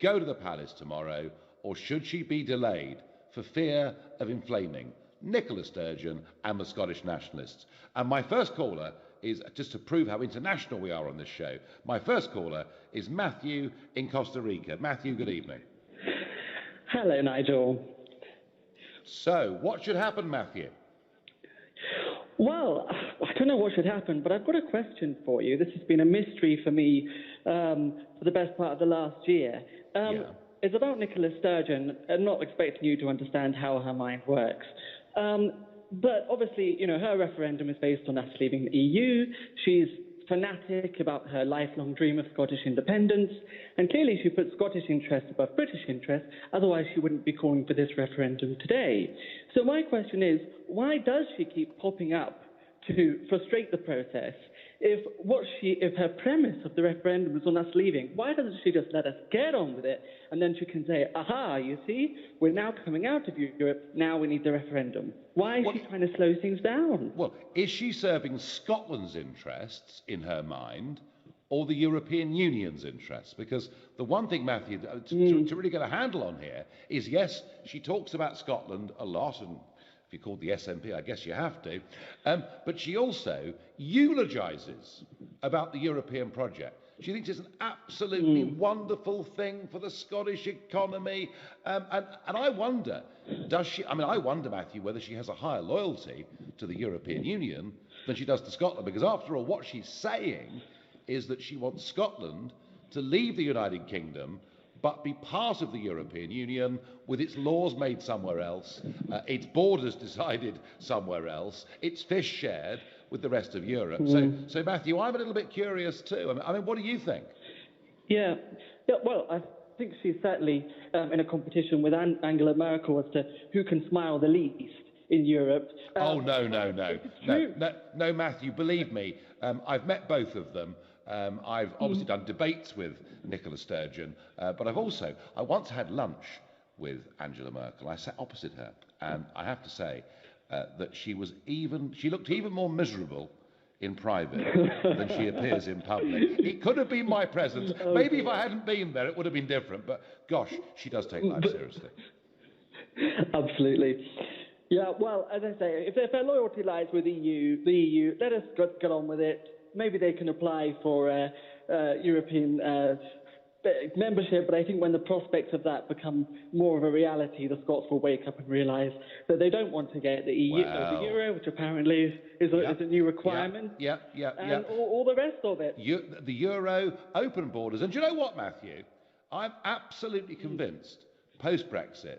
go to the palace tomorrow, or should she be delayed for fear of inflaming Nicola Sturgeon and the Scottish nationalists? And my first caller is, just to prove how international we are on this show, my first caller is Matthew in Costa Rica. Matthew, good evening. Hello, Nigel. So, what should happen, Matthew? Well, I don't know what should happen, but I've got a question for you. This has been a mystery for me for the best part of the last year. It's about Nicola Sturgeon. I'm not expecting you to understand how her mind works. But obviously, you know, her referendum is based on us leaving the EU. She's fanatic about her lifelong dream of Scottish independence, and clearly she puts Scottish interests above British interests, otherwise she wouldn't be calling for this referendum today. So my question is, why does she keep popping up to frustrate the process? If her premise of the referendum is on us leaving, why doesn't she just let us get on with it, and then she can say, aha, you see, we're now coming out of Europe, now we need the referendum? Why is she trying to slow things down? Well, is she serving Scotland's interests in her mind, or the European Union's interests? Because the one thing, Matthew, to really get a handle on here is, yes, she talks about Scotland a lot, and if you're called the SNP, I guess you have to. But she also eulogises about the European project. She thinks it's an absolutely wonderful thing for the Scottish economy. And I wonder, I wonder, Matthew, whether she has a higher loyalty to the European Union than she does to Scotland. Because after all, what she's saying is that she wants Scotland to leave the United Kingdom but be part of the European Union with its laws made somewhere else, its borders decided somewhere else, its fish shared with the rest of Europe. So Matthew, I'm a little bit curious too. I mean, what do you think? Yeah, well, I think she's certainly in a competition with Angela Merkel as to who can smile the least in Europe. No, Matthew, believe me, I've met both of them. I've obviously done debates with Nicola Sturgeon, but I once had lunch with Angela Merkel. I sat opposite her, and I have to say that she looked even more miserable in private than she appears in public. It could have been my presence. Maybe if I hadn't been there, it would have been different, but gosh, she does take life seriously. Absolutely. Yeah, well, as I say, if her loyalty lies with the EU, let us get on with it. Maybe they can apply for European membership, but I think when the prospects of that become more of a reality, the Scots will wake up and realise that they don't want to get the EU, the euro, which apparently is a new requirement, and all the rest of it. The euro, open borders. And do you know what, Matthew? I'm absolutely convinced, post-Brexit,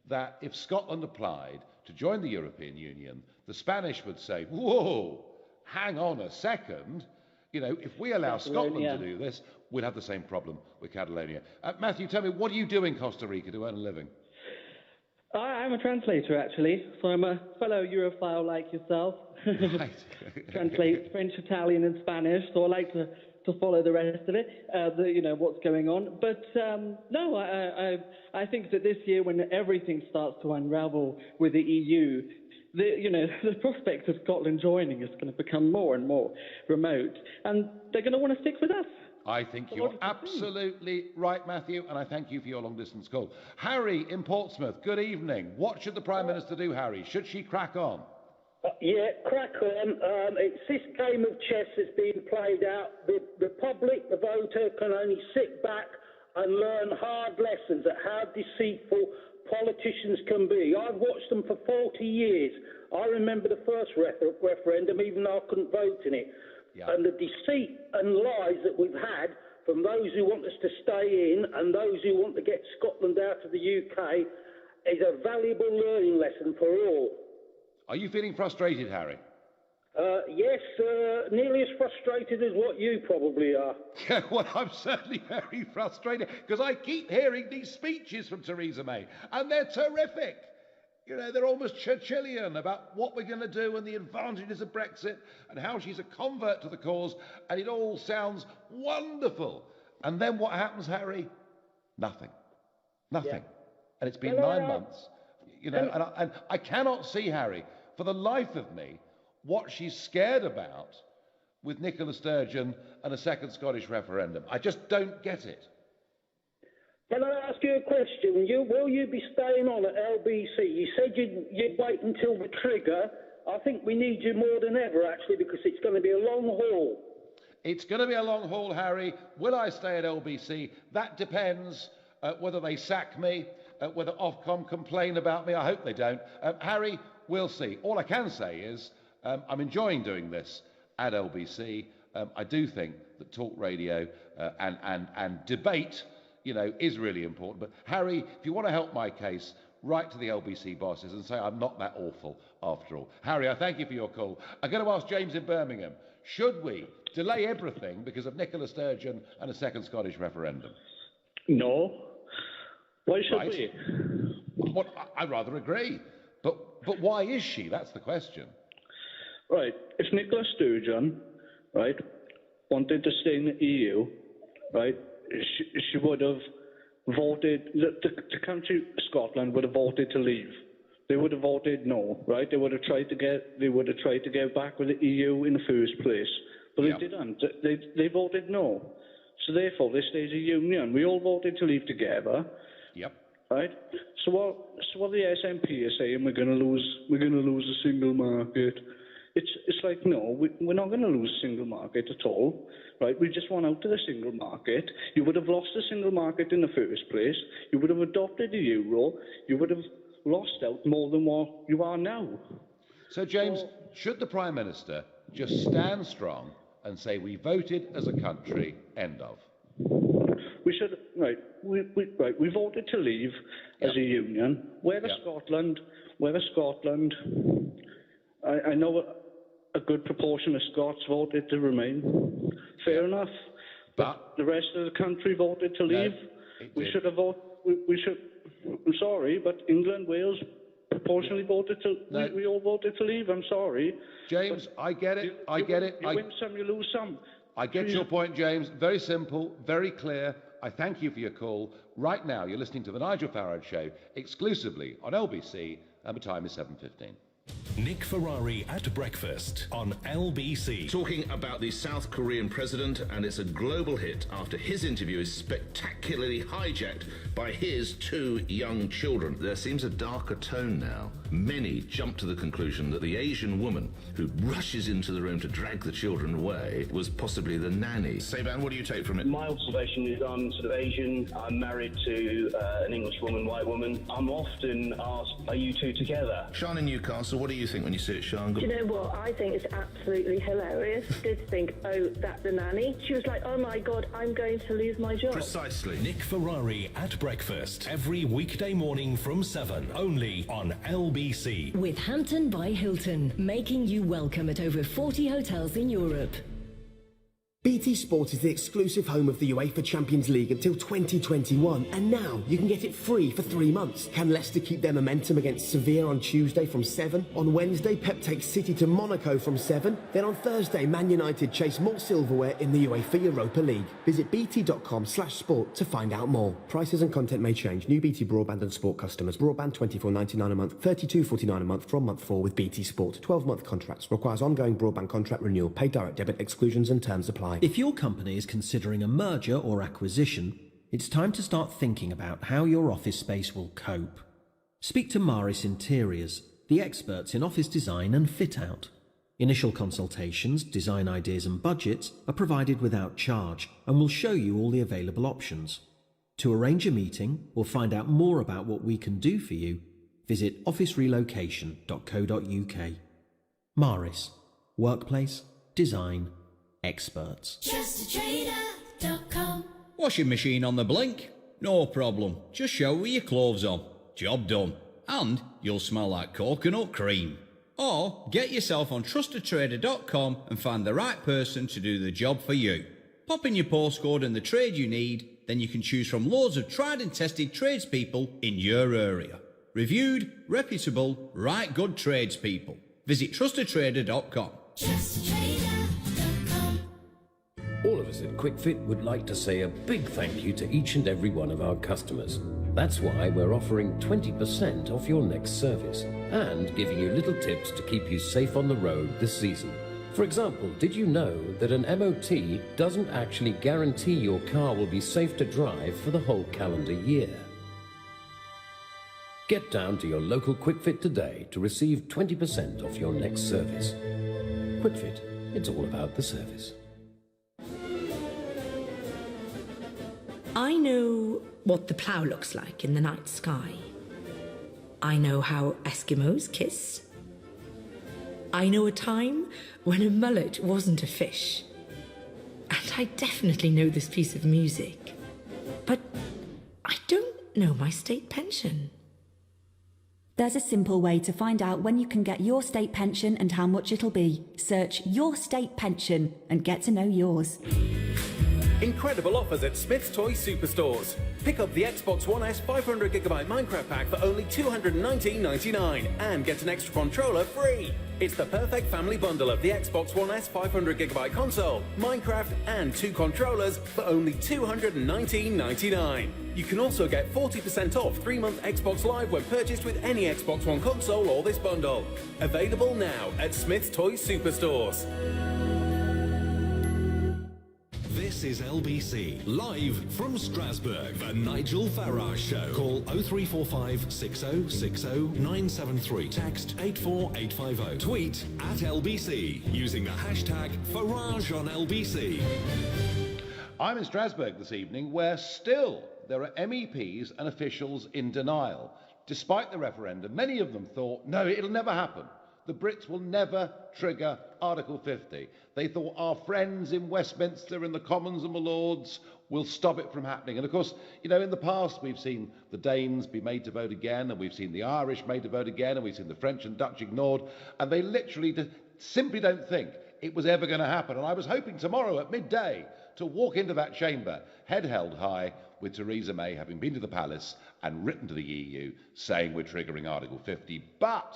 that if Scotland applied to join the European Union, the Spanish would say, whoa, hang on a second. You know, if we allow Scotland to do this, we'd have the same problem with Catalonia. Matthew, tell me, what do you do in Costa Rica to earn a living? I'm a translator, actually, so I'm a fellow Europhile like yourself. Right. Translate French, Italian, and Spanish, so I like to follow the rest of it, what's going on. But no, I think that this year, when everything starts to unravel with the EU, the prospect of Scotland joining is going to become more and more remote, and they're going to want to stick with us. I think you're absolutely right, Matthew, and I thank you for your long-distance call. Harry in Portsmouth, good evening. What should the Prime Minister do, Harry? Should she crack on? Crack on. It's this game of chess that's being played out. The public, the voter, can only sit back and learn hard lessons at how deceitful politicians can be. I've watched them for 40 years. I remember the first referendum, even though I couldn't vote in it. Yeah. And the deceit and lies that we've had from those who want us to stay in and those who want to get Scotland out of the UK is a valuable learning lesson for all. Are you feeling frustrated, Harry? Yes, nearly as frustrated as what you probably are. Yeah, well, I'm certainly very frustrated because I keep hearing these speeches from Theresa May, and they're terrific. You know, they're almost Churchillian about what we're going to do and the advantages of Brexit and how she's a convert to the cause, and it all sounds wonderful. And then what happens, Harry? Nothing. Nothing. Yeah. And it's been 9 months. You know, and I cannot see, Harry, for the life of me, what she's scared about with Nicola Sturgeon and a second Scottish referendum. I just don't get it. Can I ask you a question? Will you be staying on at LBC? You said you'd wait until the trigger. I think we need you more than ever, actually, because it's going to be a long haul. It's going to be a long haul, Harry. Will I stay at LBC? That depends whether they sack me, whether Ofcom complain about me. I hope they don't. Harry, we'll see. All I can say is I'm enjoying doing this at LBC. I do think that talk radio and debate, is really important. But Harry, if you want to help my case, write to the LBC bosses and say I'm not that awful after all. Harry, I thank you for your call. I'm going to ask James in Birmingham, should we delay everything because of Nicola Sturgeon and a second Scottish referendum? No. Why should we? Well, I rather agree. But why is she? That's the question. Right. If Nicola Sturgeon, right, wanted to stay in the EU, right, she would have voted, the country, Scotland, would have voted to leave. They would have voted no, right? They would have tried to get back with the EU in the first place. But they didn't. They voted no. So therefore, this stays a union. We all voted to leave together. Yep. Right. So what the SNP are saying, we're going to lose the single market. It's like, no, we're not going to lose the single market at all. Right. We just want out of the single market. You would have lost the single market in the first place. You would have adopted the euro. You would have lost out more than what you are now. So, James, should the Prime Minister just stand strong and say we voted as a country, end of? We should, right, we voted to leave as a union. Whether Scotland, I know a good proportion of Scots voted to remain. Fair enough. But the rest of the country voted to leave. We should have voted, I'm sorry, but England, Wales, proportionally voted to, we all voted to leave, I'm sorry. James, I get it, You win some, you lose some. I get your point, James. Very simple, very clear. I thank you for your call. Right now, you're listening to the Nigel Farage Show, exclusively on LBC, and the time is 7:15. Nick Ferrari at breakfast on LBC. Talking about the South Korean president, and it's a global hit after his interview is spectacularly hijacked by his two young children. There seems a darker tone now. Many jump to the conclusion that the Asian woman who rushes into the room to drag the children away was possibly the nanny. Saban, what do you take from it? My observation is I'm sort of Asian. I'm married to an English woman, white woman. I'm often asked, are you two together? Sean in Newcastle, what do you think when you see it, Sean? Do you know what? I think it's absolutely hilarious. I did think, oh, that's the nanny. She was like, oh my God, I'm going to lose my job. Precisely. Nick Ferrari at breakfast every weekday morning from 7, only on LBC. With Hampton by Hilton, making you welcome at over 40 hotels in Europe. BT Sport is the exclusive home of the UEFA Champions League until 2021, and now you can get it free for 3 months. Can Leicester keep their momentum against Sevilla on Tuesday from 7? On Wednesday, Pep takes City to Monaco from 7. Then on Thursday, Man United chase more silverware in the UEFA Europa League. Visit bt.com/sport to find out more. Prices and content may change. New BT broadband and sport customers. Broadband £24.99 a month, £32.49 a month from month 4 with BT Sport. 12-month contracts. Requires ongoing broadband contract renewal. Pay direct debit. Exclusions and terms apply. If your company is considering a merger or acquisition, it's time to start thinking about how your office space will cope. Speak to Maris Interiors, the experts in office design and fit-out. Initial consultations, design ideas and budgets are provided without charge and will show you all the available options. To arrange a meeting or find out more about what we can do for you, visit officerelocation.co.uk. Maris, workplace, design, experts. JustATrader.com. Washing machine on the blink? No problem. Just shower your clothes on. Job done. And you'll smell like coconut cream. Or get yourself on TrustedTrader.com and find the right person to do the job for you. Pop in your postcode and the trade you need, then you can choose from loads of tried and tested tradespeople in your area. Reviewed, reputable, right good tradespeople. Visit TrustedTrader.com. All of us at QuickFit would like to say a big thank you to each and every one of our customers. That's why we're offering 20% off your next service and giving you little tips to keep you safe on the road this season. For example, did you know that an MOT doesn't actually guarantee your car will be safe to drive for the whole calendar year? Get down to your local QuickFit today to receive 20% off your next service. QuickFit, it's all about the service. I know what the plough looks like in the night sky. I know how Eskimos kiss. I know a time when a mullet wasn't a fish. And I definitely know this piece of music. But I don't know my state pension. There's a simple way to find out when you can get your state pension and how much it'll be. Search Your State Pension and get to know yours. Incredible offers at Smith's Toy Superstores. Pick up the Xbox One S 500GB Minecraft pack for only $219.99 and get an extra controller free. It's the perfect family bundle of the Xbox One S 500GB console, Minecraft and 2 controllers for only $219.99. You can also get 40% off 3-month Xbox Live when purchased with any Xbox One console or this bundle. Available now at Smith's Toy Superstores. This is LBC, live from Strasbourg, the Nigel Farage Show. Call 0345 6060 973. Text 84850. Tweet at LBC using the hashtag Farage on LBC. I'm in Strasbourg this evening, where still there are MEPs and officials in denial. Despite the referendum, many of them thought, no, it'll never happen. The Brits will never trigger Article 50. They thought our friends in Westminster and the Commons and the Lords will stop it from happening. And of course, you know, in the past we've seen the Danes be made to vote again, and we've seen the Irish made to vote again, and we've seen the French and Dutch ignored, and they literally simply don't think it was ever going to happen. And I was hoping tomorrow at midday to walk into that chamber, head held high, with Theresa May having been to the palace and written to the EU saying we're triggering Article 50. But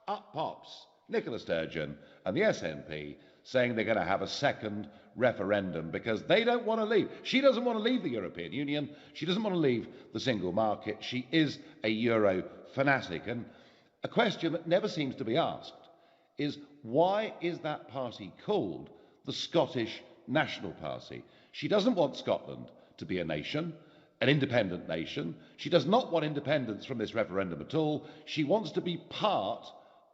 up pops Nicola Sturgeon and the SNP saying they're going to have a second referendum because they don't want to leave. She doesn't want to leave the European Union. She doesn't want to leave the single market. She is a Euro fanatic. And a question that never seems to be asked is, why is that party called the Scottish National Party? She doesn't want Scotland to be a nation, an independent nation. She does not want independence from this referendum at all. She wants to be part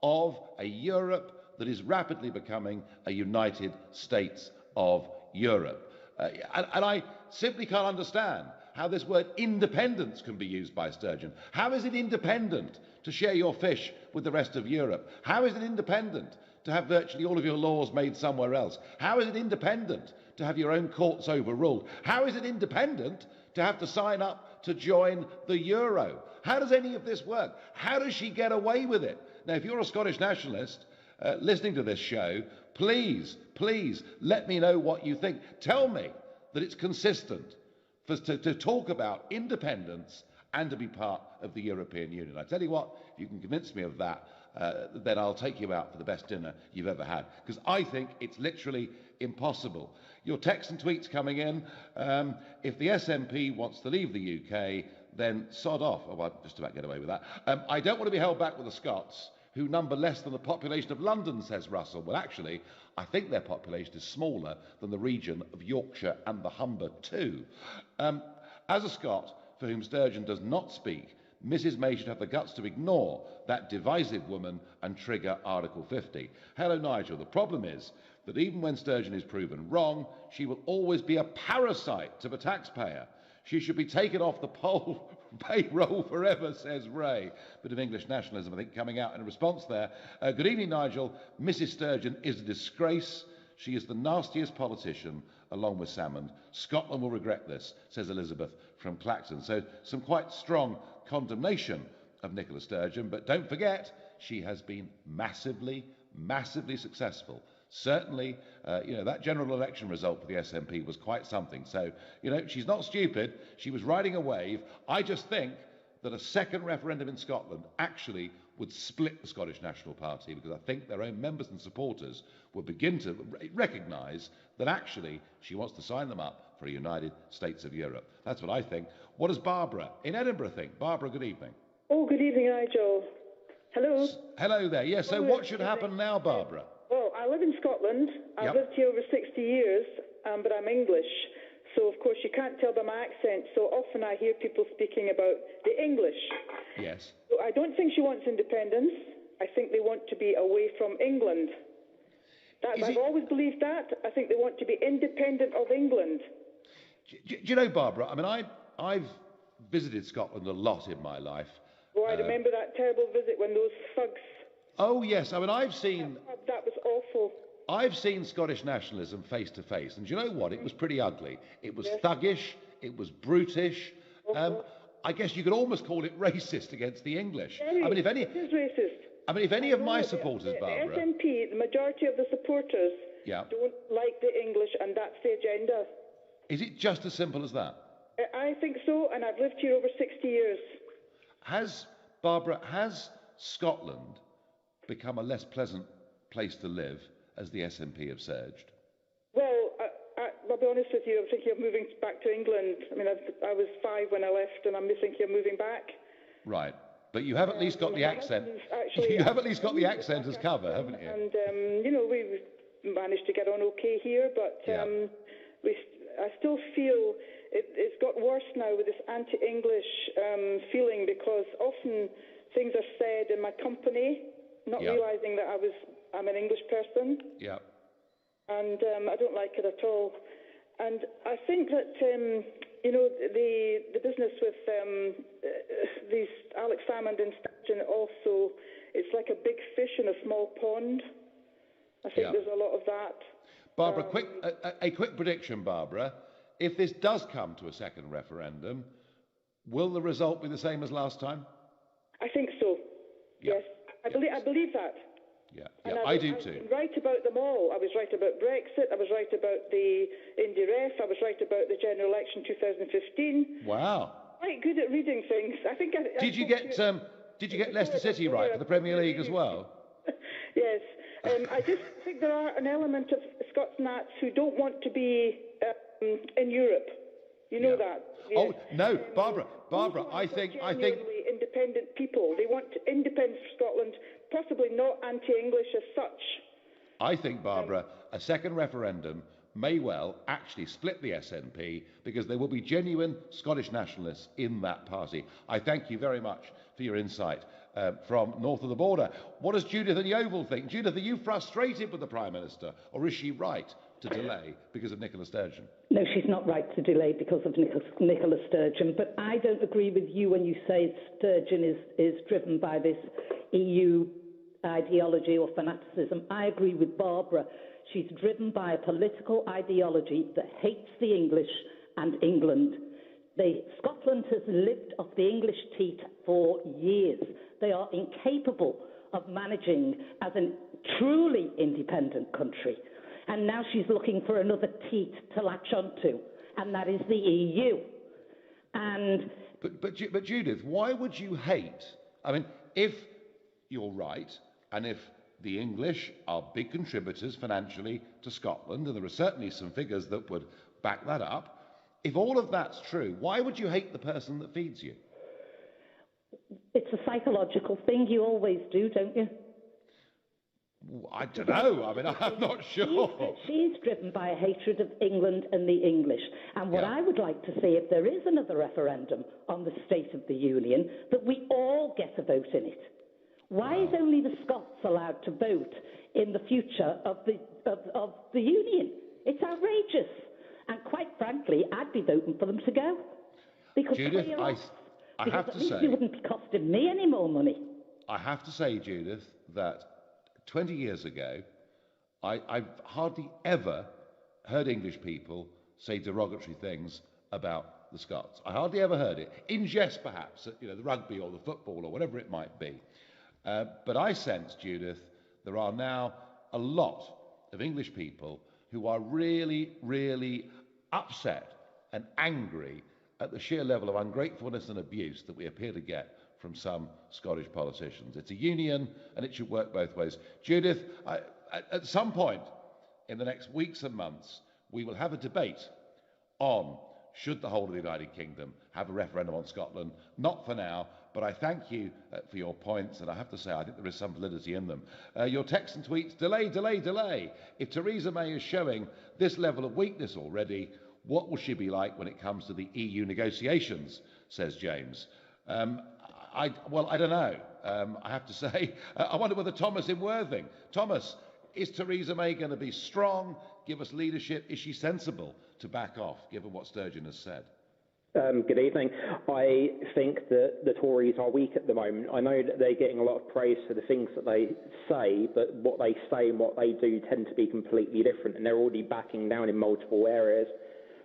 of a Europe that is rapidly becoming a United States of Europe. And I simply can't understand how this word independence can be used by Sturgeon. How is it independent to share your fish with the rest of Europe? How is it independent to have virtually all of your laws made somewhere else? How is it independent to have your own courts overruled? How is it independent to have to sign up to join the euro? How does any of this work? How does she get away with it? Now, if you're a Scottish nationalist listening to this show, please let me know what you think. Tell me that it's consistent to talk about independence and to be part of the European Union. I tell you what, if you can convince me of that, then I'll take you out for the best dinner you've ever had, because I think it's literally impossible. Your texts and tweets coming in. If the SNP wants to leave the UK, then sod off. Oh, I'll just about get away with that. I don't want to be held back with the Scots, who number less than the population of London, says Russell. Well, actually, I think their population is smaller than the region of Yorkshire and the Humber too. As a Scot for whom Sturgeon does not speak, Mrs May should have the guts to ignore that divisive woman and trigger Article 50. Hello, Nigel. The problem is that even when Sturgeon is proven wrong, she will always be a parasite to the taxpayer. She should be taken off the payroll forever, says Ray. Bit of English nationalism, I think, coming out in response there. Good evening, Nigel. Mrs Sturgeon is a disgrace. She is the nastiest politician, along with Salmond. Scotland will regret this, says Elizabeth from Clacton. So some quite strong condemnation of Nicola Sturgeon, but don't forget, she has been massively successful. Certainly, that general election result for the SNP was quite something. So, she's not stupid. She was riding a wave. I just think that a second referendum in Scotland actually would split the Scottish National Party, because I think their own members and supporters will begin to recognise that actually she wants to sign them up for a United States of Europe. That's what I think. What does Barbara in Edinburgh think? Barbara, good evening. Oh, good evening, Nigel. Hello. Hello there. Yes, so what should happen now, Barbara? Well, I live in Scotland. I've Yep. lived here over 60 years, but I'm English. So, of course, you can't tell by my accent. So often I hear people speaking about the English. Yes. So I don't think she wants independence. I think they want to be away from England. I've always believed that. I think they want to be independent of England. Do you know, Barbara, I mean, I've visited Scotland a lot in my life. Oh, I remember that terrible visit when those thugs... Oh, yes. I mean, I've seen... That was awful. I've seen Scottish nationalism face to face, and do you know what? It was pretty ugly. It was thuggish. It was brutish. I guess you could almost call it racist against the English. Very, I mean, if any... It is racist. I mean, if any of my supporters, Barbara... The SNP, the majority of the supporters don't like the English, and that's the agenda. Is it just as simple as that? I think so, and I've lived here over 60 years. Barbara, has Scotland become a less pleasant place to live as the SNP have surged? Well, I'll be honest with you, I'm thinking of moving back to England. I mean, I was 5 when I left, and I'm thinking of moving back. Right. But you have at least got the accent. You have at least got the accent as cover, haven't you? And, we've managed to get on okay here, but I still feel it's got worse now with this anti-English feeling, because often things are said in my company, not realising that I'm an English person. Yeah. And I don't like it at all. And I think that, the business with these Alex Salmond and Sturgeon also, it's like a big fish in a small pond. I think there's a lot of that. Barbara, a quick prediction, Barbara. If this does come to a second referendum, will the result be the same as last time? I think so. Yes. I believe that. Yeah, I do too. I was right about them all. I was right about Brexit. I was right about the Indy Ref. I was right about the general election 2015. Wow. Quite good at reading things. I think. Did you get Leicester City right for the Premier League as well? Yes. I just think there are an element of Scots Nats who don't want to be in Europe. You know that. Oh no, Barbara. I think independent people. They want independence for Scotland, possibly not anti-English as such. I think, Barbara, a second referendum may well actually split the SNP, because there will be genuine Scottish nationalists in that party. I thank you very much for your insight from north of the border. What does Judith in Yeovil think? Judith, are you frustrated with the Prime Minister, or is she right to delay because of Nicola Sturgeon? No, she's not right to delay because of Nicola Sturgeon, but I don't agree with you when you say Sturgeon is driven by this EU ideology or fanaticism. I agree with Barbara. She's driven by a political ideology that hates the English and England. Scotland has lived off the English teat for years. They are incapable of managing as a truly independent country. And now she's looking for another teat to latch onto, and that is the EU. And But Judith, why would you hate? I mean, if you're right, and if the English are big contributors financially to Scotland, and there are certainly some figures that would back that up, if all of that's true, why would you hate the person that feeds you? It's a psychological thing. You always do, don't you? I don't know. I mean, I'm not sure. She's driven by a hatred of England and the English. And what I would like to see, if there is another referendum on the State of the Union, that we all get a vote in it. Why is only the Scots allowed to vote in the future of the Union? It's outrageous. And quite frankly, I'd be voting for them to go. Because Judith, I have to say, it wouldn't be costing me any more money. I have to say, Judith, that 20 years ago, I've hardly ever heard English people say derogatory things about the Scots. I hardly ever heard it. In jest, perhaps, at, the rugby or the football or whatever it might be. But I sense, Judith, there are now a lot of English people who are really, really upset and angry at the sheer level of ungratefulness and abuse that we appear to get from some Scottish politicians. It's a union, and it should work both ways. Judith, at some point in the next weeks and months, we will have a debate on should the whole of the United Kingdom have a referendum on Scotland? Not for now, but I thank you for your points, and I have to say I think there is some validity in them. Your texts and tweets, delay, delay, delay. If Theresa May is showing this level of weakness already, what will she be like when it comes to the EU negotiations, says James. I don't know. I have to say, I wonder whether Thomas in Worthing. Thomas, is Theresa May going to be strong, give us leadership? Is she sensible to back off, given what Sturgeon has said? Good evening. I think that the Tories are weak at the moment. I know that they're getting a lot of praise for the things that they say, but what they say and what they do tend to be completely different, and they're already backing down in multiple areas.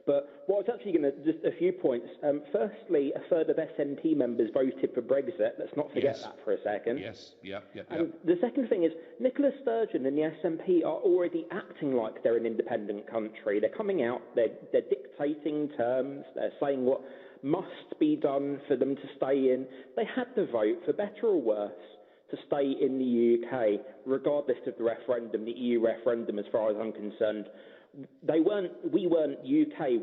But what I was actually going to, just a few points. Firstly, a third of SNP members voted for Brexit. Let's not forget that for a second. Yes, yeah. And the second thing is, Nicola Sturgeon and the SNP are already acting like they're an independent country. They're coming out, they're dictating terms, they're saying what must be done for them to stay in. They had the vote, for better or worse, to stay in the UK, regardless of the referendum, the EU referendum, as far as I'm concerned. UK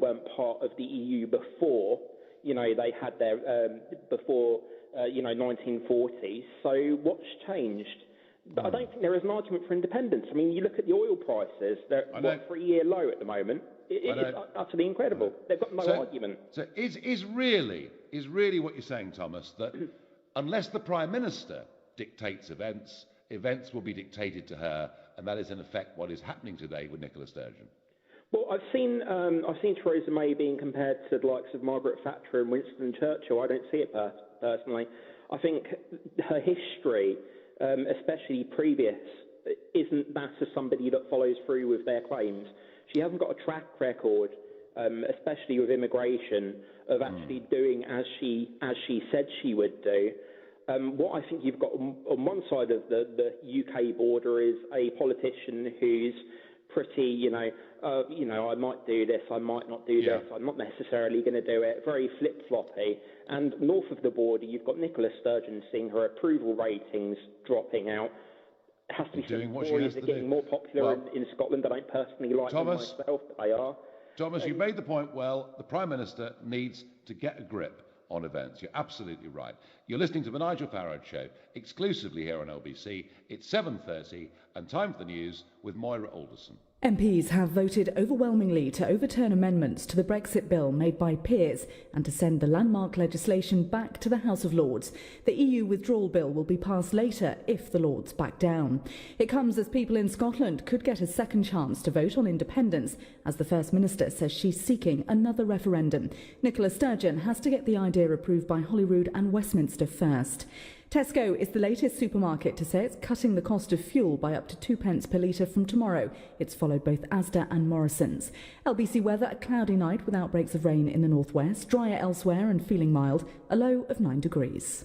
weren't part of the EU before, they had their, before 1940s. So what's changed? But I don't think there is an argument for independence. I mean, you look at the oil prices, they're at a 3-year low at the moment. It's utterly incredible. They've got no argument. So is really what you're saying, Thomas, that unless the Prime Minister dictates events will be dictated to her, and that is in effect what is happening today with Nicola Sturgeon? Well, I've seen Theresa May being compared to the likes of Margaret Thatcher and Winston Churchill. I don't see it personally. I think her history, especially previous, isn't that of somebody that follows through with their claims. She hasn't got a track record, especially with immigration, of actually doing as she said she would do. What I think you've got on one side of the UK border is a politician who's pretty, I might do this, I might not do this, I'm not necessarily going to do it, very flip-floppy. And north of the border, you've got Nicola Sturgeon seeing her approval ratings dropping out. It has to be doing what Tories are getting more popular in Scotland. I don't personally like them myself, but they are. Thomas, you made the point well. The Prime Minister needs to get a grip on events. You're absolutely right. You're listening to the Nigel Farage Show, exclusively here on LBC. It's 7:30 and time for the news with Moira Alderson. MPs have voted overwhelmingly to overturn amendments to the Brexit bill made by peers and to send the landmark legislation back to the House of Lords. The EU withdrawal bill will be passed later if the Lords back down. It comes as people in Scotland could get a second chance to vote on independence, as the First Minister says she's seeking another referendum. Nicola Sturgeon has to get the idea approved by Holyrood and Westminster first. Tesco is the latest supermarket to say it's cutting the cost of fuel by up to 2 pence per litre from tomorrow. It's followed both Asda and Morrison's. LBC weather, a cloudy night with outbreaks of rain in the northwest, drier elsewhere and feeling mild, a low of 9 degrees.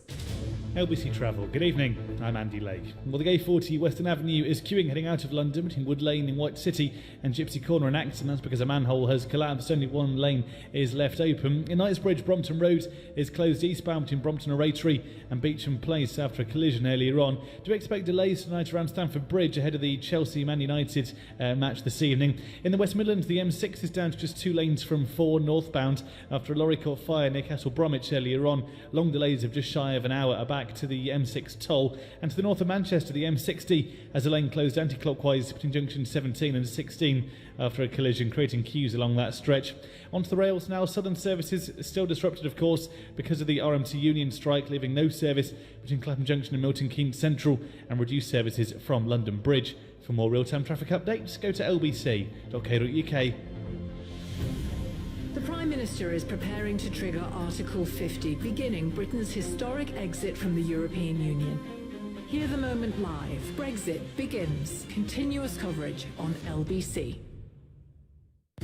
LBC Travel, good evening, I'm Andy Lake. Well, the A40 Western Avenue is queuing heading out of London between Wood Lane in White City and Gypsy Corner in Acton. That's because a manhole has collapsed, only one lane is left open. In Knightsbridge, Brompton Road is closed eastbound between Brompton Oratory and Beecham Place after a collision earlier on. Do expect delays tonight around Stamford Bridge ahead of the Chelsea-Man United match this evening. In the West Midlands, the M6 is down to just 2 lanes from 4 northbound after a lorry caught fire near Castle Bromwich earlier on. Long delays of just shy of an hour are back to the M6 toll, and to the north of Manchester the M60 has a lane closed anti-clockwise between junction 17 and 16 after a collision, creating queues along that stretch. Onto the rails now. Southern services still disrupted, of course, because of the RMT union strike, leaving no service between Clapham Junction and Milton Keynes Central, and reduced services from London Bridge. For more real-time traffic updates, go to lbc.co.uk. The Prime Minister is preparing to trigger Article 50, beginning Britain's historic exit from the European Union. Hear the moment live. Brexit begins. Continuous coverage on LBC.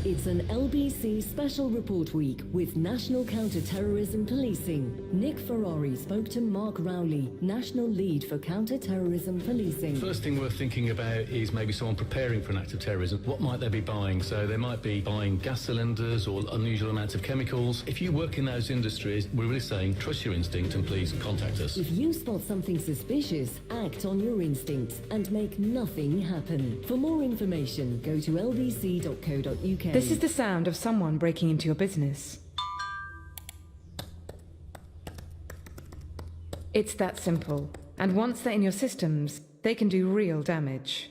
It's an LBC Special Report Week with National Counter-Terrorism Policing. Nick Ferrari spoke to Mark Rowley, National Lead for Counter-Terrorism Policing. First thing we're thinking about is maybe someone preparing for an act of terrorism. What might they be buying? So they might be buying gas cylinders or unusual amounts of chemicals. If you work in those industries, we're really saying trust your instinct and please contact us. If you spot something suspicious, act on your instincts and make nothing happen. For more information, go to lbc.co.uk. This is the sound of someone breaking into your business. It's that simple. And once they're in your systems, they can do real damage.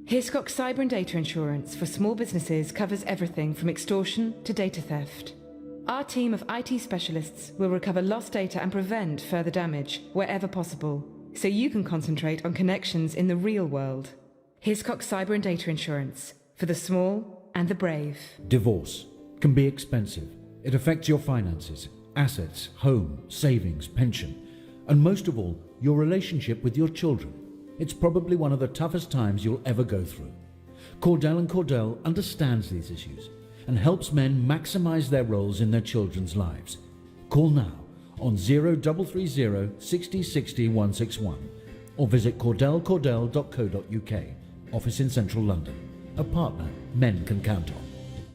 Hiscox Cyber and Data Insurance for small businesses covers everything from extortion to data theft. Our team of IT specialists will recover lost data and prevent further damage wherever possible, so you can concentrate on connections in the real world. Hiscox Cyber and Data Insurance for the small and the brave. Divorce can be expensive. It affects your finances, assets, home, savings, pension, and most of all, your relationship with your children. It's probably one of the toughest times you'll ever go through. Cordell & Cordell understands these issues and helps men maximize their roles in their children's lives. Call now on 0330 60 60 161 or visit cordellcordell.co.uk. Office in central London. A partner men can count on.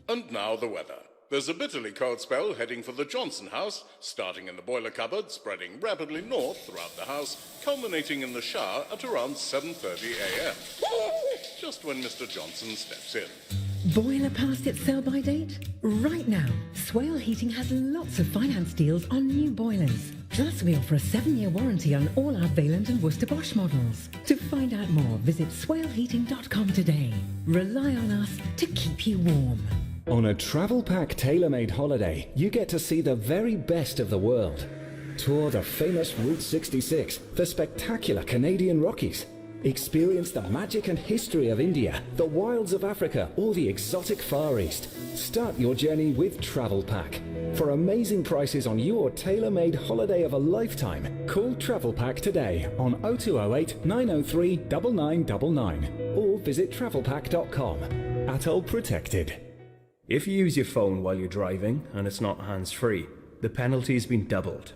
And now the weather. There's a bitterly cold spell heading for the Johnson house, starting in the boiler cupboard, spreading rapidly north throughout the house, culminating in the shower at around 7:30 a.m. Just when Mr. Johnson steps in. Boiler past its sell-by date? Right now, Swale Heating has lots of finance deals on new boilers. Plus, we offer a 7-year warranty on all our Vaillant and Worcester Bosch models. To find out more, visit swaleheating.com today. Rely on us to keep you warm. On a Travel Pack tailor-made holiday, you get to see the very best of the world. Tour the famous Route 66, the spectacular Canadian Rockies. Experience the magic and history of India, the wilds of Africa, or the exotic Far East. Start your journey with Travel Pack. For amazing prices on your tailor-made holiday of a lifetime, call Travel Pack today on 0208 903 9999 or visit travelpack.com. ATOL protected. If you use your phone while you're driving and it's not hands-free, the penalty's been doubled.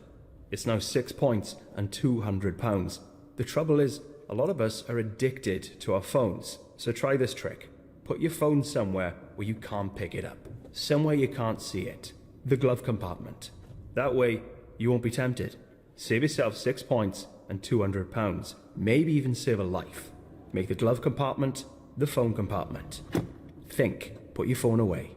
It's now 6 points and £200. The trouble is, a lot of us are addicted to our phones. So try this trick. Put your phone somewhere where you can't pick it up. Somewhere you can't see it. The glove compartment. That way, you won't be tempted. Save yourself 6 points and £200. Maybe even save a life. Make the glove compartment the phone compartment. Think. Put your phone away.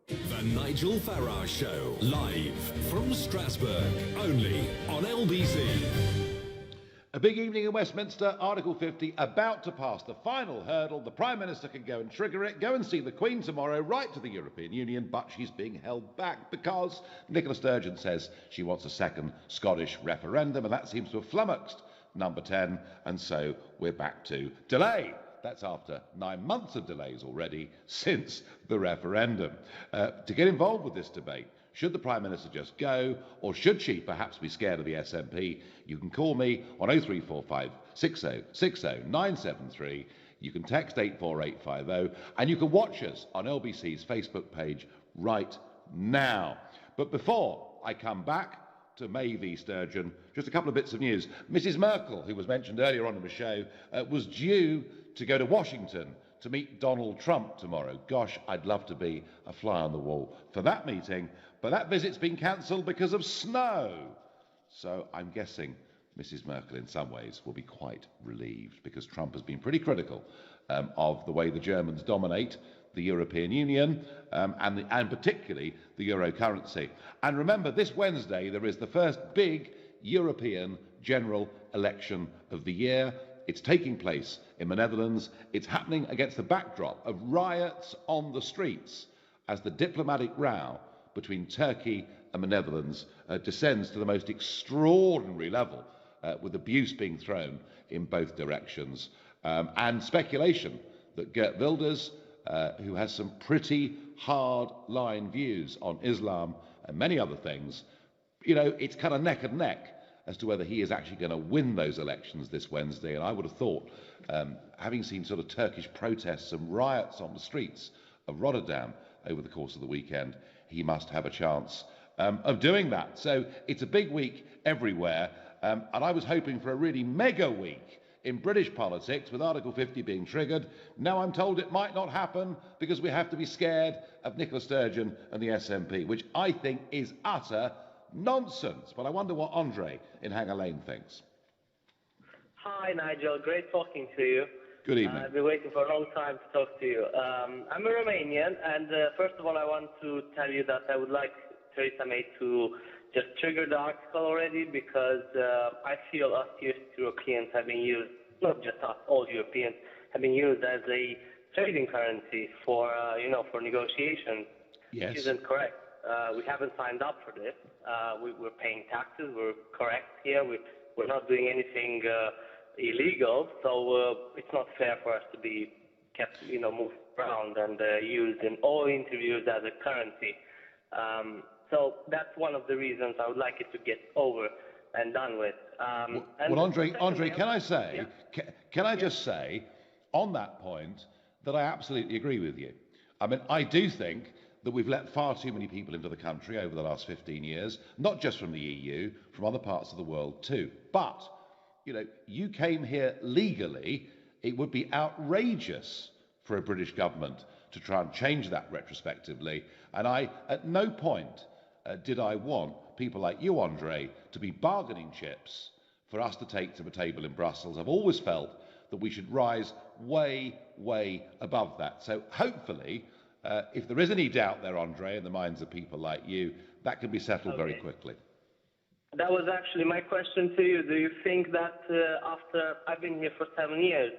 The Nigel Farage Show, live from Strasbourg, only on LBC. A big evening in Westminster, Article 50 about to pass the final hurdle. The Prime Minister can go and trigger it, go and see the Queen tomorrow, right to the European Union, but she's being held back because Nicola Sturgeon says she wants a second Scottish referendum, and that seems to have flummoxed Number 10, and so we're back to delay. That's after 9 months of delays already since the referendum. To get involved with this debate, should the Prime Minister just go, or should she perhaps be scared of the SNP? You can call me on 0345 60 60 973. You can text 84850, and you can watch us on LBC's Facebook page right now. But before I come back to May v Sturgeon, just a couple of bits of news. Mrs Merkel, who was mentioned earlier on in the show, was due to go to Washington to meet Donald Trump tomorrow. Gosh, I'd love to be a fly on the wall for that meeting, but that visit's been cancelled because of snow. So I'm guessing Mrs Merkel in some ways will be quite relieved, because Trump has been pretty critical of the way the Germans dominate the European Union and particularly the euro currency. And remember, this Wednesday there is the first big European general election of the year. It's taking place in the Netherlands. It's happening against the backdrop of riots on the streets as the diplomatic row between Turkey and the Netherlands descends to the most extraordinary level, with abuse being thrown in both directions, and speculation that Geert Wilders, who has some pretty hard-line views on Islam and many other things, you know, it's kind of neck and neck as to whether he is actually going to win those elections this Wednesday. And I would have thought, having seen sort of Turkish protests and riots on the streets of Rotterdam over the course of the weekend, he must have a chance of doing that. So it's a big week everywhere, and I was hoping for a really mega week in British politics with Article 50 being triggered. Now I'm told it might not happen because we have to be scared of Nicola Sturgeon and the SNP, which I think is utter nonsense. But I wonder what Andre in Hanger Lane thinks. Hi, Nigel. Great talking to you. Good evening. I've been waiting for a long time to talk to you. I'm a Romanian, and first of all, I want to tell you that I would like Theresa May to just triggered the article already because I feel us Europeans have been used, not just us, all Europeans, have been used as a trading currency for, for negotiations, Yes. which isn't correct. We haven't signed up for this. We're paying taxes. We're correct here. We're not doing anything illegal, so it's not fair for us to be kept, moved around and used in all interviews as a currency. So that's one of the reasons I would like it to get over and done with. Well, Andre, can I say, can I just say, on that point, that I absolutely agree with you. I mean, I do think that we've let far too many people into the country over the last 15 years, not just from the EU, from other parts of the world too. But, you came here legally. It would be outrageous for a British government to try and change that retrospectively. And at no point did I want people like you, Andre, to be bargaining chips for us to take to the table in Brussels. I've always felt that we should rise way, way above that. So hopefully, if there is any doubt there, Andre, in the minds of people like you, that can be settled very quickly. That was actually my question to you. Do you think that after I've been here for 7 years,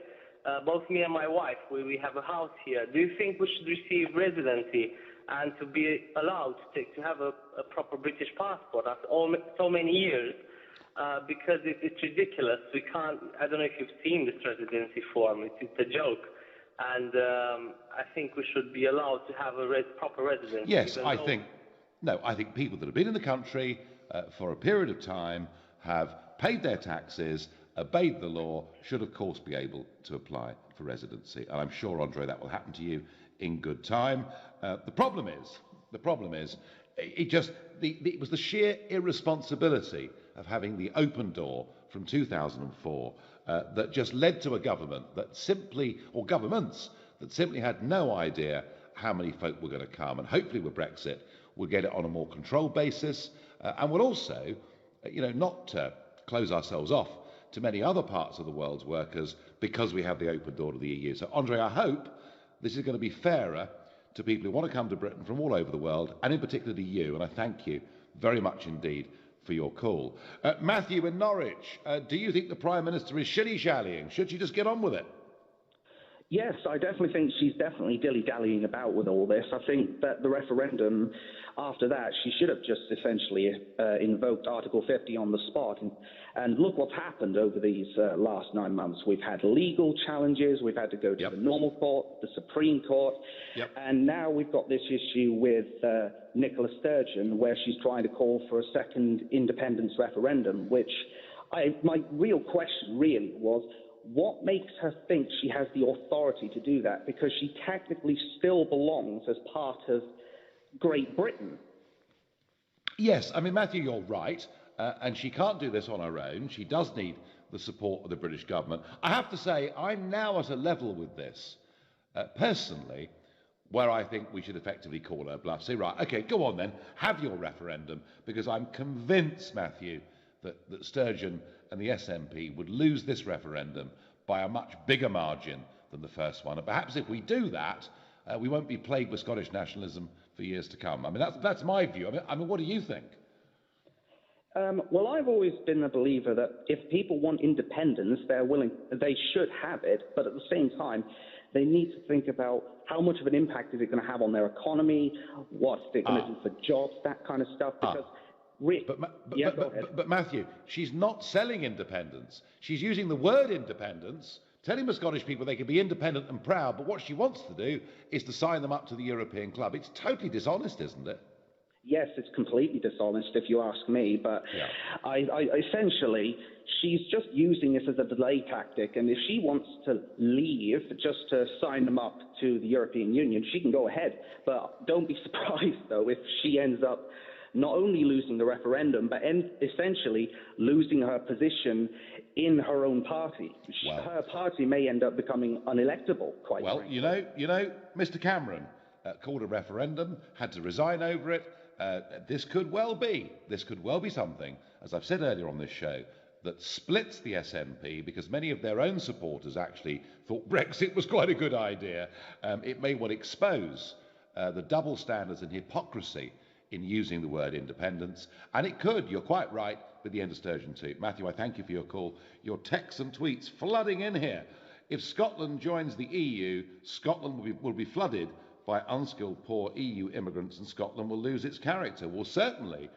both me and my wife, we have a house here, do you think we should receive residency and to be allowed to have a proper British passport after so many years? Because it's ridiculous. We can't, I don't know if you've seen this residency form, it's a joke. And I think we should be allowed to have a proper residency. Yes, I think people that have been in the country for a period of time, have paid their taxes, obeyed the law, should of course be able to apply for residency. And I'm sure, Andre, that will happen to you in good time. The problem is, it was the sheer irresponsibility of having the open door from 2004 that just led to a government that simply, or governments that simply had no idea how many folk were going to come. And hopefully with Brexit, we'll get it on a more controlled basis, and we'll also, not close ourselves off to many other parts of the world's workers because we have the open door to the EU. So, Andre, I hope this is going to be fairer to people who want to come to Britain from all over the world, and in particular to you, and I thank you very much indeed for your call. Matthew in Norwich, do you think the Prime Minister is shilly-shallying? Should she just get on with it? Yes, I definitely think she's definitely dilly-dallying about with all this. I think that the referendum, after that, she should have just essentially invoked Article 50 on the spot. And look what's happened over these last 9 months. We've had legal challenges. We've had to go to the normal court, the Supreme Court. And now we've got this issue with Nicola Sturgeon, where she's trying to call for a second independence referendum, which my real question really was, what makes her think she has the authority to do that? Because she technically still belongs as part of Great Britain. Yes, I mean, Matthew, you're right. And she can't do this on her own. She does need the support of the British government. I have to say, I'm now at a level with this, personally, where I think we should effectively call her bluff. Say, right, OK, go on then, have your referendum, because I'm convinced, Matthew, that Sturgeon and the SNP would lose this referendum by a much bigger margin than the first one. And perhaps if we do that, we won't be plagued with Scottish nationalism for years to come. I mean, that's my view. I mean, what do you think? Well, I've always been a believer that if people want independence, they should have it. But at the same time, they need to think about how much of an impact is it going to have on their economy, what's it going to do for jobs, that kind of stuff. Because But Matthew, she's not selling independence. She's using the word independence, telling the Scottish people they can be independent and proud, but what she wants to do is to sign them up to the European club. It's totally dishonest, isn't it? Yes, it's completely dishonest if you ask me, but I essentially, she's just using this as a delay tactic, and if she wants to leave just to sign them up to the European Union, she can go ahead. But don't be surprised, though, if she ends up not only losing the referendum, but essentially losing her position in her own party. Her party may end up becoming unelectable, quite frankly. You know, Mr. Cameron called a referendum, had to resign over it. This could well be something, as I've said earlier on this show, that splits the SNP, because many of their own supporters actually thought Brexit was quite a good idea. It may well expose the double standards and hypocrisy in using the word independence, and it could, you're quite right, with the end of Sturgeon too. Matthew, I thank you for your call. Your texts and tweets flooding in here. If Scotland joins the EU, Scotland will be flooded by unskilled, poor EU immigrants, and Scotland will lose its character. Well, certainly,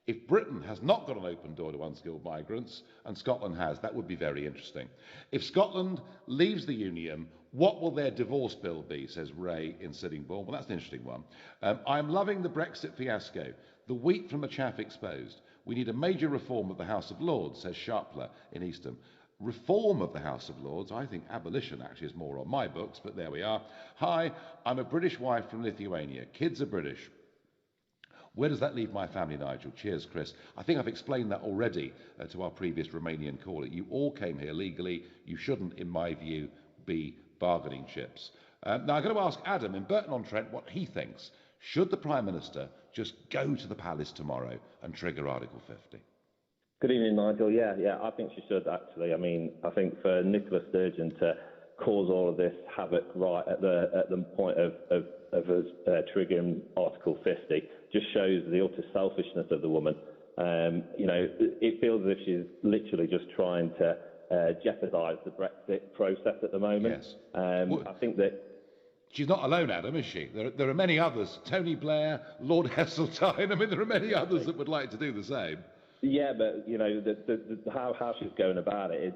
if Britain has not got an open door to unskilled migrants, and Scotland has, that would be very interesting. If Scotland leaves the Union, what will their divorce bill be, says Ray in Sittingbourne. Well, that's an interesting one. I'm loving the Brexit fiasco. The wheat from the chaff exposed. We need a major reform of the House of Lords, says Sharpler in Eastham. Reform of the House of Lords, I think abolition actually is more on my books, but there we are. Hi, I'm a British wife from Lithuania. Kids are British. Where does that leave my family, Nigel? Cheers, Chris. I think I've explained that already to our previous Romanian caller. You all came here legally. You shouldn't, in my view, be bargaining chips. Now, I'm going to ask Adam in Burton-on-Trent what he thinks. Should the Prime Minister just go to the palace tomorrow and trigger Article 50? Good evening, Nigel. Yeah, I think she should, actually. I mean, I think for Nicola Sturgeon to cause all of this havoc right at the point of us triggering Article 50 just shows the utter selfishness of the woman. It feels as if she's literally just trying to jeopardise the Brexit process at the moment. Yes. I think that she's not alone, Adam, is she? There are many others. Tony Blair, Lord Heseltine. I mean, there are many others that would like to do the same. Yeah, but how she's going about it is,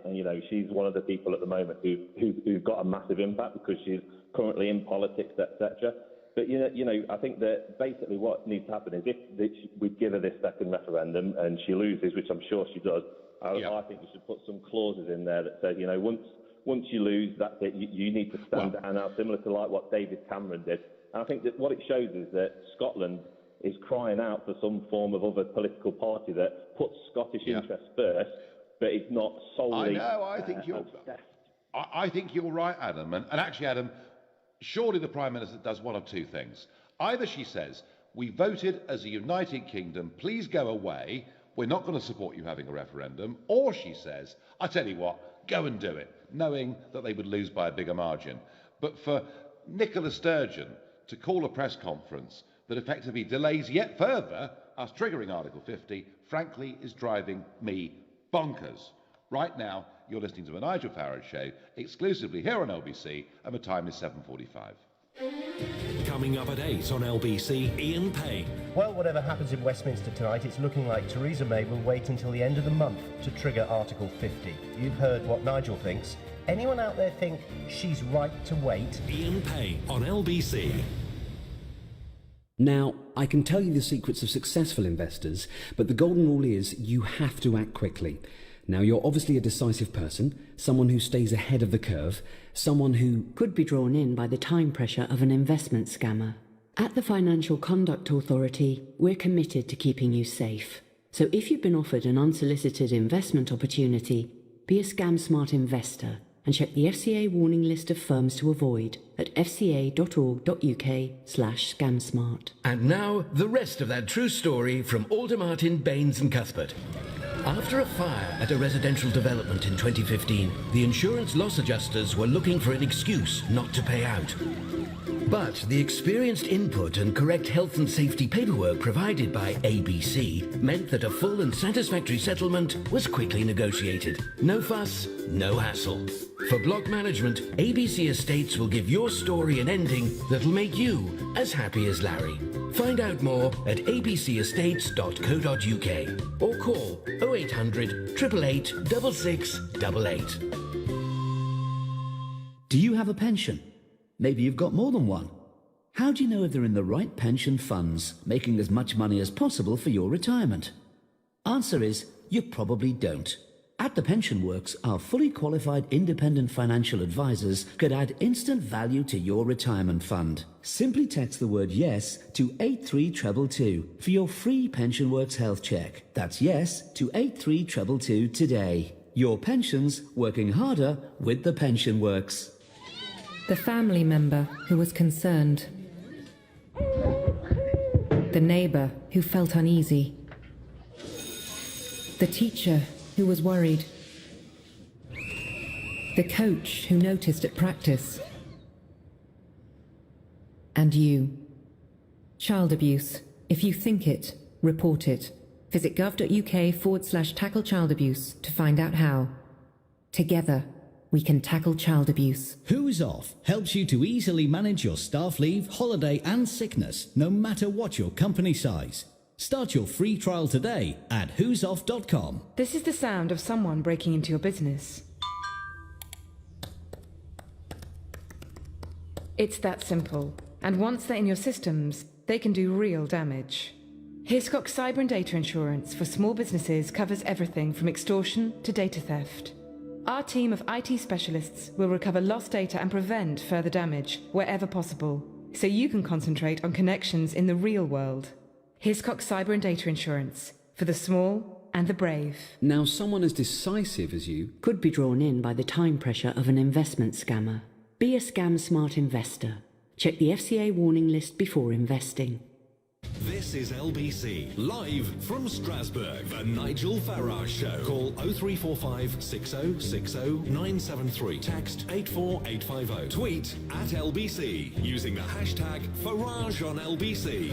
she's one of the people at the moment who've got a massive impact because she's currently in politics, etc. But I think that basically what needs to happen is if we give her this second referendum and she loses, which I'm sure she does, I think we should put some clauses in there that says, once you lose, that's it. You need to stand down now, similar to like what David Cameron did. And I think that what it shows is that Scotland is crying out for some form of other political party that puts Scottish interests first, but it's not solely. I know. I think you're right, Adam. And actually, Adam, surely the Prime Minister does one of two things. Either she says, "We voted as a United Kingdom. Please go away. We're not going to support you having a referendum," or she says, "I tell you what, go and do it," knowing that they would lose by a bigger margin. But for Nicola Sturgeon to call a press conference that effectively delays yet further us triggering Article 50, frankly, is driving me bonkers. Right now, you're listening to the Nigel Farage Show, exclusively here on LBC, and the time is 7:45. Coming up at 8 on LBC, Ian Payne. Well, whatever happens in Westminster tonight, it's looking like Theresa May will wait until the end of the month to trigger Article 50. You've heard what Nigel thinks. Anyone out there think she's right to wait? Ian Payne on LBC. Now, I can tell you the secrets of successful investors, but the golden rule is you have to act quickly. Now, you're obviously a decisive person, someone who stays ahead of the curve, someone who could be drawn in by the time pressure of an investment scammer. At the Financial Conduct Authority, we're committed to keeping you safe. So if you've been offered an unsolicited investment opportunity, be a scam-smart investor and check the FCA warning list of firms to avoid at fca.org.uk/scamsmart. And now, the rest of that true story from Aldermartin, Baines and Cuthbert. After a fire at a residential development in 2015, the insurance loss adjusters were looking for an excuse not to pay out. But the experienced input and correct health and safety paperwork provided by ABC meant that a full and satisfactory settlement was quickly negotiated. No fuss, no hassle. For block management, ABC Estates will give your story an ending that'll make you as happy as Larry. Find out more at abcestates.co.uk or call 0800 888 6688. Do you have a pension? Maybe you've got more than one. How do you know if they're in the right pension funds, making as much money as possible for your retirement? Answer is, you probably don't. At the Pension Works, our fully qualified independent financial advisors could add instant value to your retirement fund. Simply text the word YES to 83222 for your free Pension Works health check. That's YES to 83222 today. Your pensions working harder with the Pension Works. The family member who was concerned. The neighbour who felt uneasy. The teacher who was worried. The coach who noticed at practice. And you. Child abuse, If you think it, report it. Visit gov.uk/tackle child abuse to find out how. Together, we can tackle child abuse. Who's Off helps you to easily manage your staff leave, holiday and sickness, no matter what your company size. Start your free trial today at whosoff.com. This is the sound of someone breaking into your business. It's that simple. And once they're in your systems, they can do real damage. Hiscox Cyber and Data Insurance for small businesses covers everything from extortion to data theft. Our team of IT specialists will recover lost data and prevent further damage wherever possible, so you can concentrate on connections in the real world. Hiscox Cyber and Data Insurance for the small and the brave. Now, someone as decisive as you could be drawn in by the time pressure of an investment scammer. Be a scam-smart investor. Check the FCA warning list before investing. This is LBC, live from Strasbourg, the Nigel Farage Show. Call 0345 6060 973. Text 84850. Tweet at LBC using the hashtag Farage on LBC.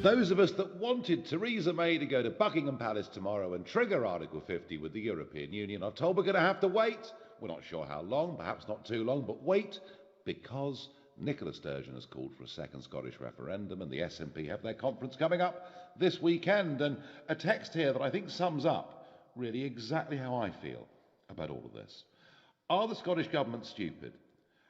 Those of us that wanted Theresa May to go to Buckingham Palace tomorrow and trigger Article 50 with the European Union are told we're going to have to wait. We're not sure how long, perhaps not too long, but wait, because Nicola Sturgeon has called for a second Scottish referendum, and the SNP have their conference coming up this weekend. And a text here that I think sums up really exactly how I feel about all of this. Are the Scottish government stupid?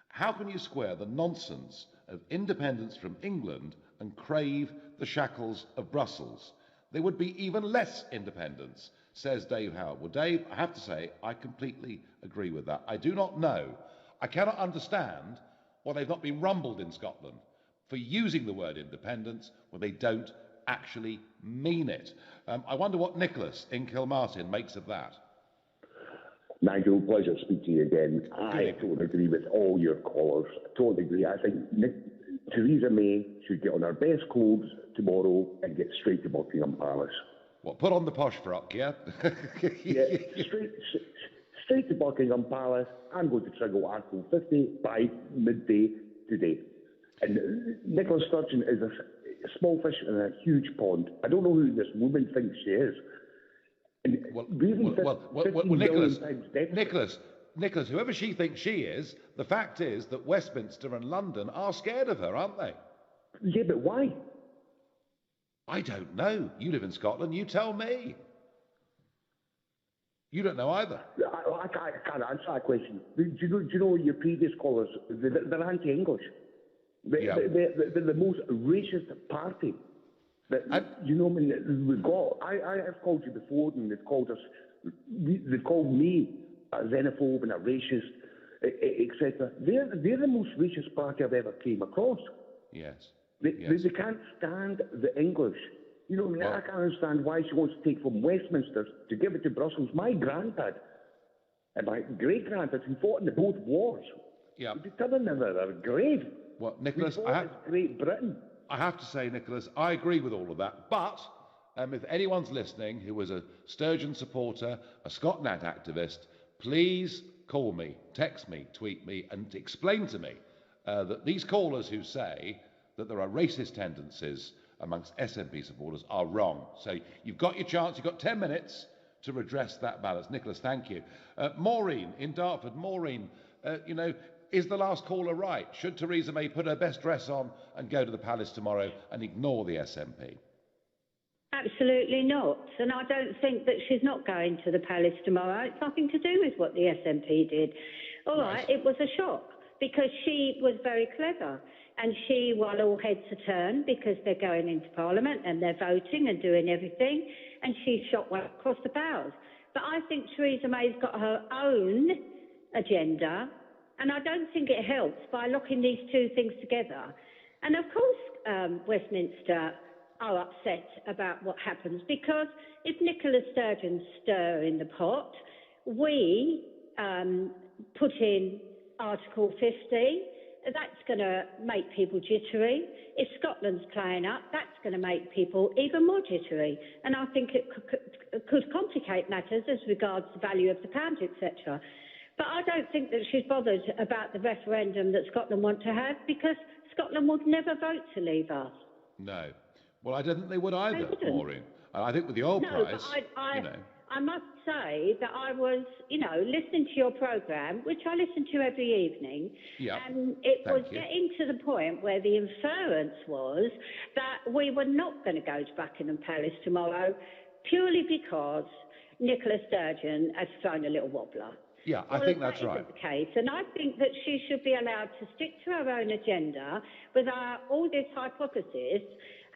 How can you square the nonsense of independence from England and crave the shackles of Brussels? There would be even less independence, says Dave Howard. Well, Dave, I have to say, I completely agree with that. I do not know, I cannot understand why they've not been rumbled in Scotland for using the word independence when they don't actually mean it. I wonder what Nicholas in Kilmartin makes of that. Nigel, pleasure to speak to you again. I totally agree with all your callers. I totally agree. I think Theresa May should get on her best clothes tomorrow and get straight to Buckingham Palace. What, put on the posh frock, yeah? Yeah, straight to Buckingham Palace. I'm going to trigger Article 50 by midday today. And Nicola Sturgeon is a small fish in a huge pond. I don't know who this woman thinks she is. Nicholas, whoever she thinks she is, the fact is that Westminster and London are scared of her, aren't they? Yeah, but why? I don't know. You live in Scotland, you tell me. You don't know either. I can't answer that question. Do you know your previous callers, they're anti-English. They're the most racist party that we've got. I have called you before, and they've called me a xenophobe and a racist, etc. They're the most racist party I've ever came across. Yes. They can't stand the English. I can't understand why she wants to take from Westminster to give it to Brussels. My granddad and my great-granddad who fought in the both wars. Yeah. Would be telling them that they're grave. Well, Nicholas, Great Britain. I have to say, Nicholas, I agree with all of that. But if anyone's listening who was a Sturgeon supporter, a Scotland activist, please call me, text me, tweet me, and explain to me that these callers who say that there are racist tendencies amongst SNP supporters are wrong. So you've got your chance, you've got 10 minutes to redress that balance. Nicholas, thank you. Maureen in Dartford. Maureen, is the last caller right? Should Theresa May put her best dress on and go to the palace tomorrow and ignore the SNP? Absolutely not. And I don't think that she's not going to the palace tomorrow. It's nothing to do with what the SNP did. All right, it was a shock because she was very clever. And she, while all heads are turned because they're going into Parliament and they're voting and doing everything, and she shot one across the bows. But I think Theresa May's got her own agenda, and I don't think it helps by locking these two things together. And of course, Westminster are upset about what happens because if Nicola Sturgeon stir in the pot, we put in Article 50. That's going to make people jittery. If Scotland's playing up, that's going to make people even more jittery. And I think it could complicate matters as regards the value of the pound, etc. But I don't think that she's bothered about the referendum that Scotland want to have because Scotland would never vote to leave us. No. Well, I don't think they would either, Maureen. I think with the oil price, I must say that I was, listening to your programme, which I listen to every evening, and it was getting to the point where the inference was that we were not going to go to Buckingham Palace tomorrow purely because Nicola Sturgeon has thrown a little wobbler. Yeah, I think that's right. That isn't the case, and I think that she should be allowed to stick to her own agenda without all this hypothesis.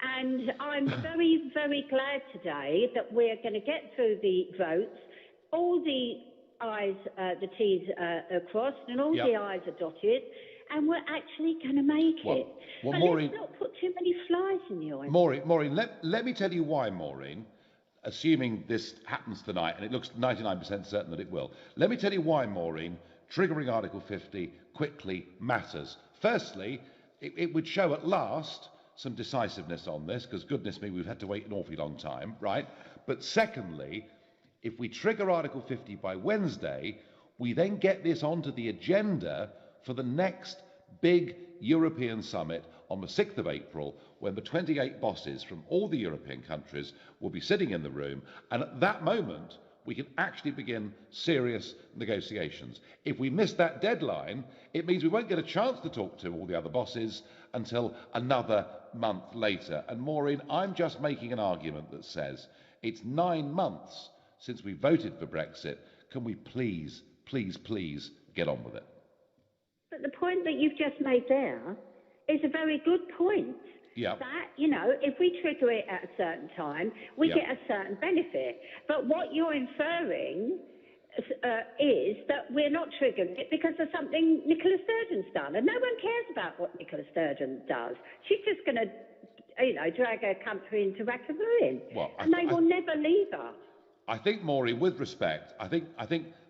And I'm very, very glad today that we're going to get through the votes. All the I's, the T's are crossed and all the I's are dotted, and we're actually going to make it. But Maureen, let's not put too many flies in the ointment. Maureen, let me tell you why, Maureen, assuming this happens tonight, and it looks 99% certain that it will. Let me tell you why, Maureen, triggering Article 50 quickly matters. Firstly, it would show at last some decisiveness on this, because goodness me, we've had to wait an awfully long time, right? But secondly, if we trigger Article 50 by Wednesday, we then get this onto the agenda for the next big European summit on the 6th of April, when the 28 bosses from all the European countries will be sitting in the room, and at that moment, we can actually begin serious negotiations. If we miss that deadline, it means we won't get a chance to talk to all the other bosses until another month later. And Maureen, I'm just making an argument that says it's 9 months since we voted for Brexit. Can we please, please, please get on with it? But the point that you've just made there is a very good point. Yeah. That, if we trigger it at a certain time, we get a certain benefit. But what you're inferring is that we're not triggering it because of something Nicola Sturgeon's done. And no one cares about what Nicola Sturgeon does. She's just going to, drag her country into rack and ruin. And they will never leave her. I think, Maureen, with respect, I think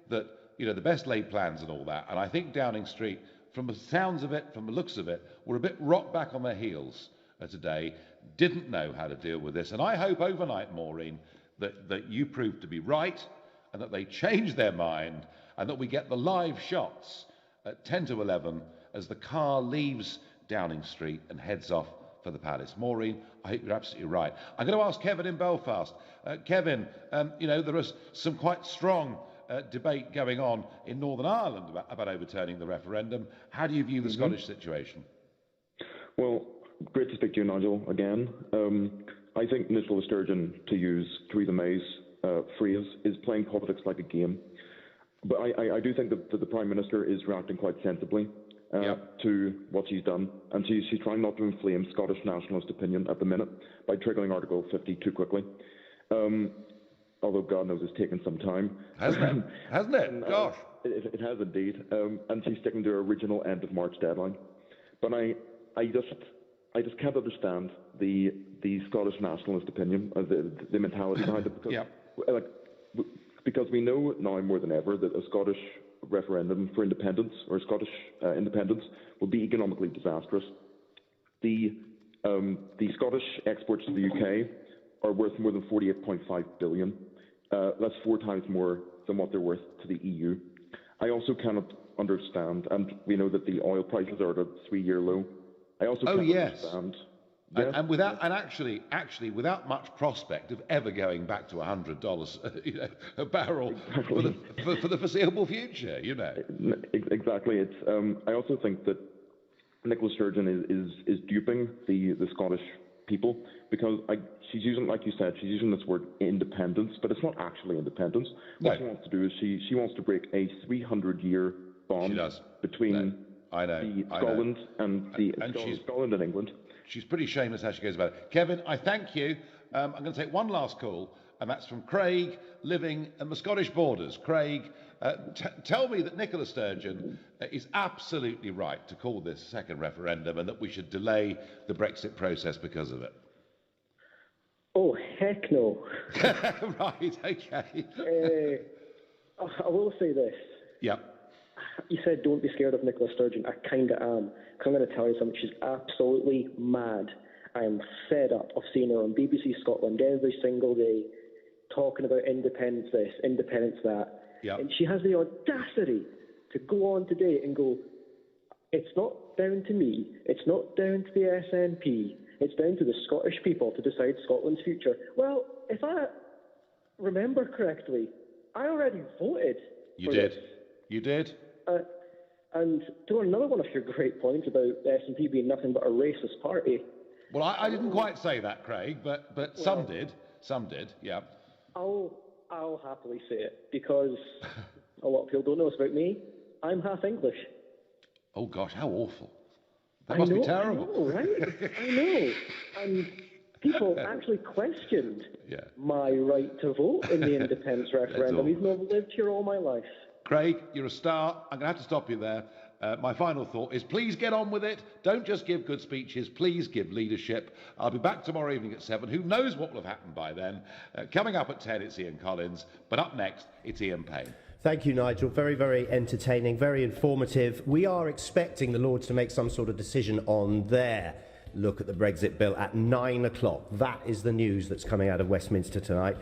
that, the best laid plans and all that, and I think Downing Street, from the sounds of it, from the looks of it, were a bit rocked back on their heels today, didn't know how to deal with this. And I hope overnight, Maureen, that you prove to be right and that they change their mind and that we get the live shots at 10 to 11 as the car leaves Downing Street and heads off for the Palace. Maureen, I hope you're absolutely right. I'm going to ask Kevin in Belfast. Kevin, there is some quite strong debate going on in Northern Ireland about overturning the referendum. How do you view the Scottish situation? Well, great to speak to you, Nigel, again. I think Nicola Sturgeon, to use Theresa May's phrase, is playing politics like a game. But I do think that the Prime Minister is reacting quite sensibly to what she's done. And she's trying not to inflame Scottish nationalist opinion at the minute by triggering Article 50 too quickly. Although God knows it's taken some time. Hasn't it? And, gosh. It has indeed. And she's sticking to her original end of March deadline. But I just can't understand the Scottish nationalist opinion, the mentality behind it. Because we know now more than ever that a Scottish referendum for independence or Scottish independence will be economically disastrous. The Scottish exports to the UK are worth more than 48.5 billion. That's 4 times more than what they're worth to the EU. I also cannot understand, and we know that the oil prices are at a 3-year low. I also can't understand. And actually, without much prospect of ever going back to $100, a barrel for the foreseeable future, Exactly. It's. I also think that Nicola Sturgeon is duping the Scottish people because she's using, like you said, she's using this word independence, but it's not actually independence. What she wants to do is she wants to break a 300-year bond between Scotland and England. She's pretty shameless how she goes about it. Kevin, I thank you. I'm going to take one last call, and that's from Craig, living in the Scottish borders. Craig, tell me that Nicola Sturgeon is absolutely right to call this second referendum and that we should delay the Brexit process because of it. Oh, heck no. Right, okay. I will say this. Yeah. You said don't be scared of Nicola Sturgeon. I kind of am. Because I'm going to tell you something. She's absolutely mad. I am fed up of seeing her on BBC Scotland every single day talking about independence this, independence that. Yep. And she has the audacity to go on today and go, it's not down to me, it's not down to the SNP, It's down to the Scottish people to decide Scotland's future. Well, if I remember correctly, I already voted. You did. You did. And to another one of your great points about the SNP being nothing but a racist party. Well, I didn't quite say that, Craig, but some did. Some did, yeah. I'll happily say it, because a lot of people don't know this about me. I'm half English. Oh, gosh, how awful. That must be terrible. I know, right? I know. And people actually questioned my right to vote in the independence referendum, even though I've lived here all my life. Craig, you're a star. I'm going to have to stop you there. My final thought is please get on with it. Don't just give good speeches. Please give leadership. I'll be back tomorrow evening at 7. Who knows what will have happened by then? Coming up at 10, it's Ian Collins. But up next, it's Ian Payne. Thank you, Nigel. Very, very entertaining, very informative. We are expecting the Lords to make some sort of decision on their look at the Brexit bill at 9 o'clock. That is the news that's coming out of Westminster tonight.